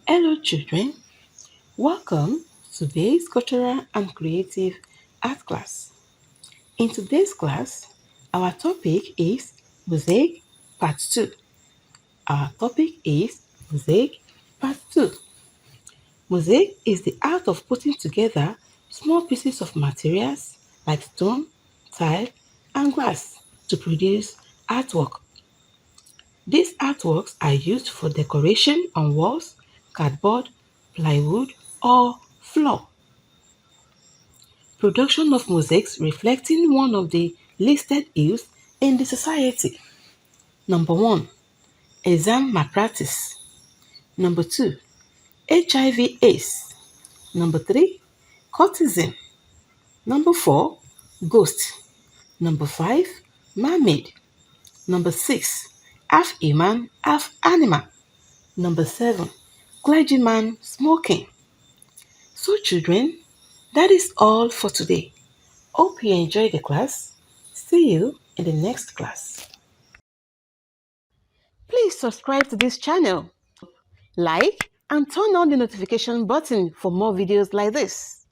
Hello children, welcome to today's Cultural and Creative Art class. In today's class, our topic is Mosaic Part 2. Our topic is Mosaic Part 2. Mosaic is the art of putting together small pieces of materials like stone, tile, and glass to produce artwork. These artworks are used for decoration on walls, cardboard, plywood, or floor. Production of mosaics reflecting one of the listed ills in the society. Number 1. Exam malpractice. Number 2. HIV/AIDS. Number 3. Cultism. Number 4. Ghost. Number 5. Mermaid. Number 6. Half human, half animal. Number 7. Clergyman smoking. So children, that is all for today. Hope you enjoyed the class. See you in the next class. Please subscribe to this channel, like, and turn on the notification button for more videos like this.